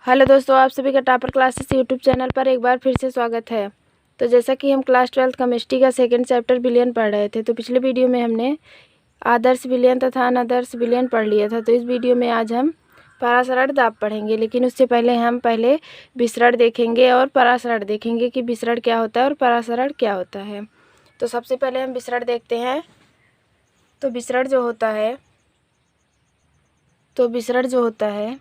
Hello दोस्तों, आप सभी का टॉपर क्लासेस यूट्यूब चैनल पर एक बार फिर से स्वागत है। तो जैसा कि हम क्लास 12 केमिस्ट्री का सेकंड चैप्टर विलयन पढ़ रहे थे, तो पिछले वीडियो में हमने आदर्श विलयन तथा अनादर्श विलयन पढ़ लिया था। तो इस वीडियो में आज हम परासरण दाब पढ़ेंगे, लेकिन उससे पहले हम विसरण देखेंगे और परासरण देखेंगे कि विसरण क्या होता है और परासरण क्या होता है। तो सबसे पहले हम विसरण देखते हैं। तो विसरण जो होता है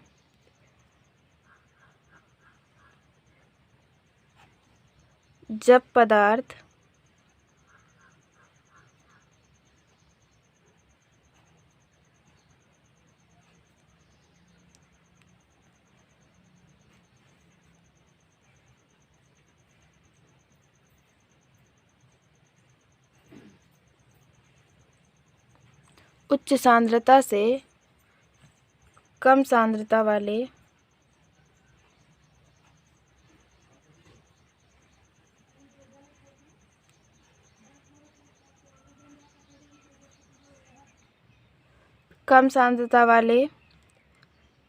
जब पदार्थ उच्च सांद्रता से कम सांद्रता वाले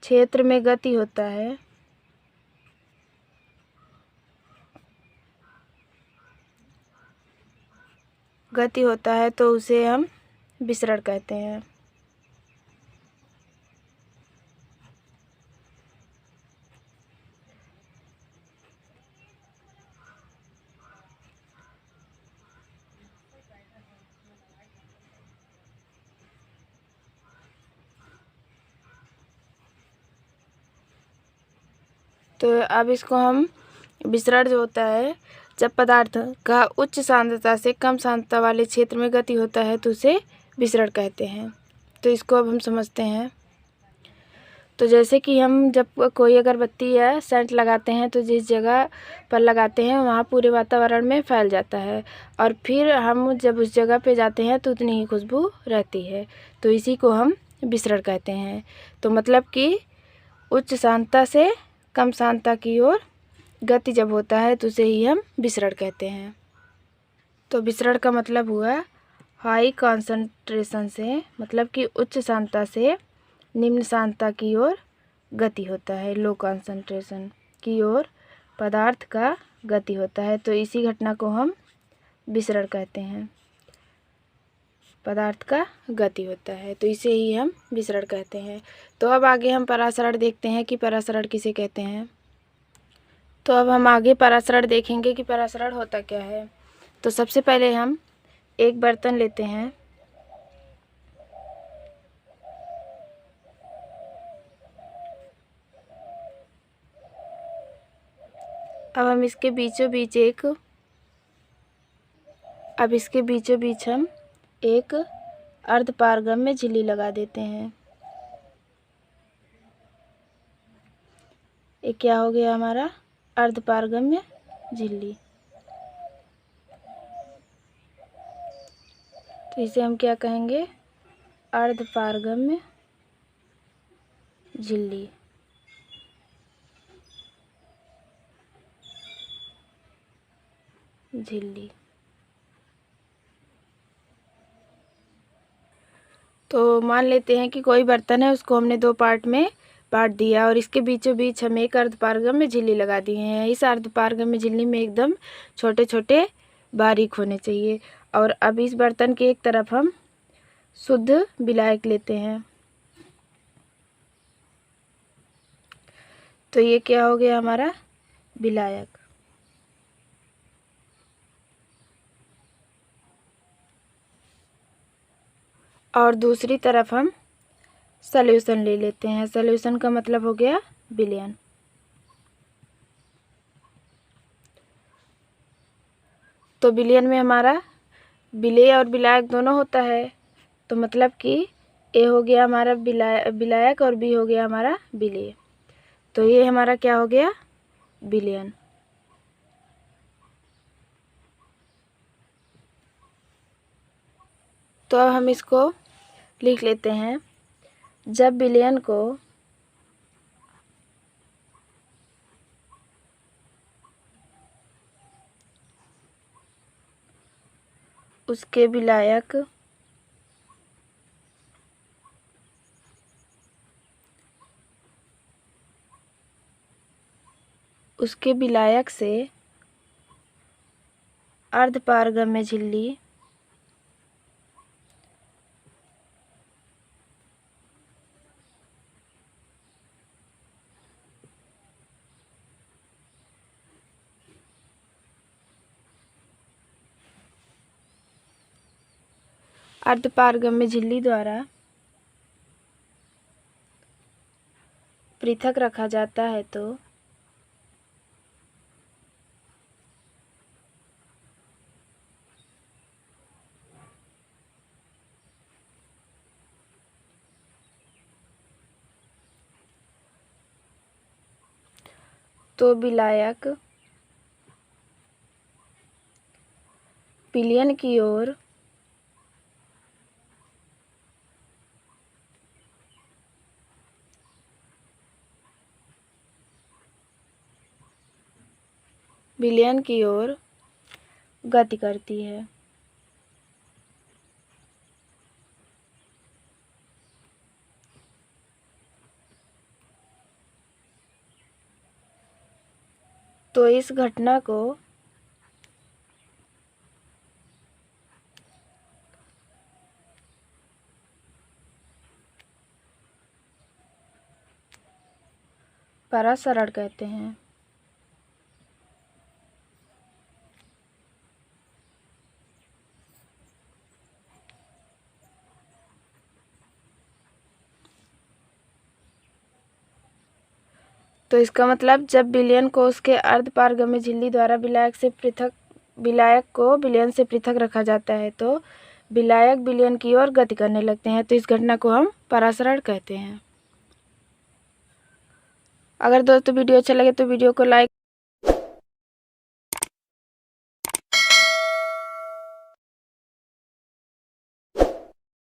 क्षेत्र में गति होता है तो उसे हम विसरण कहते हैं। तो अब इसको हम विसरण जो होता है जब पदार्थ का उच्च सांद्रता से कम सांद्रता वाले क्षेत्र में गति होता है तो उसे विसरण कहते हैं। तो इसको अब हम समझते हैं। तो जैसे कि हम जब कोई अगरबत्ती या सेंट लगाते हैं तो जिस जगह पर लगाते हैं वहाँ पूरे वातावरण में फैल जाता है, और फिर हम जब उस जगह पे जाते हैं तो उतनी ही खुशबू रहती है। तो इसी को हम विसरण कहते हैं। तो मतलब कि उच्च सांद्रता से कम सांद्रता की ओर गति जब होता है तो उसे ही हम विसरण कहते हैं। तो विसरण का मतलब हुआ हाई कॉन्सेंट्रेशन से, मतलब कि उच्च सांद्रता से निम्न सांद्रता की ओर गति होता है, लो कॉन्सेंट्रेशन की ओर पदार्थ का गति होता है। तो इसी घटना को हम विसरण कहते हैं। पदार्थ का गति होता है तो इसे ही हम विसरण कहते हैं। तो अब आगे हम परासरण देखते हैं कि परासरण किसे कहते हैं। तो अब हम आगे परासरण देखेंगे कि परासरण होता क्या है। तो सबसे पहले हम एक बर्तन लेते हैं। अब हम इसके बीचों बीच हम एक अर्धपारगम्य झिल्ली लगा देते हैं। ये क्या हो गया हमारा अर्धपारगम्य झिल्ली। तो इसे हम क्या कहेंगे, अर्धपारगम्य झिल्ली। तो मान लेते हैं कि कोई बर्तन है, उसको हमने दो पार्ट में बांट दिया और इसके बीचों बीच हम एक अर्धपारगम्य झिल्ली लगा दिए हैं। इस अर्धपारगम्य झिल्ली में एकदम छोटे छोटे बारीक होने चाहिए। और अब इस बर्तन के एक तरफ हम शुद्ध विलायक लेते हैं। तो ये क्या हो गया हमारा विलायक। और दूसरी तरफ हम सॉल्यूशन ले लेते हैं। सॉल्यूशन का मतलब हो गया विलयन। तो विलयन में हमारा विलेय और विलायक दोनों होता है। तो मतलब कि ए हो गया हमारा विलायक और बी हो गया हमारा विलेय। तो ये हमारा क्या हो गया विलयन। तो अब हम इसको लिख लेते हैं। जब विलयन को उसके विलायक उसके विलायक से अर्धपारगम्य झिल्ली अर्धपारगम्य झिल्ली द्वारा पृथक रखा जाता है तो विलायक पिलियन की ओर विलयन की ओर गति करती है। तो इस घटना को परासरण कहते हैं। तो इसका मतलब जब विलयन को उसके अर्धपारगम्य झिल्ली द्वारा विलायक को विलयन से पृथक रखा जाता है तो विलायक विलयन की ओर गति करने लगते हैं, तो इस घटना को हम परासरण कहते हैं। अगर दोस्तों वीडियो अच्छा लगे तो वीडियो को लाइक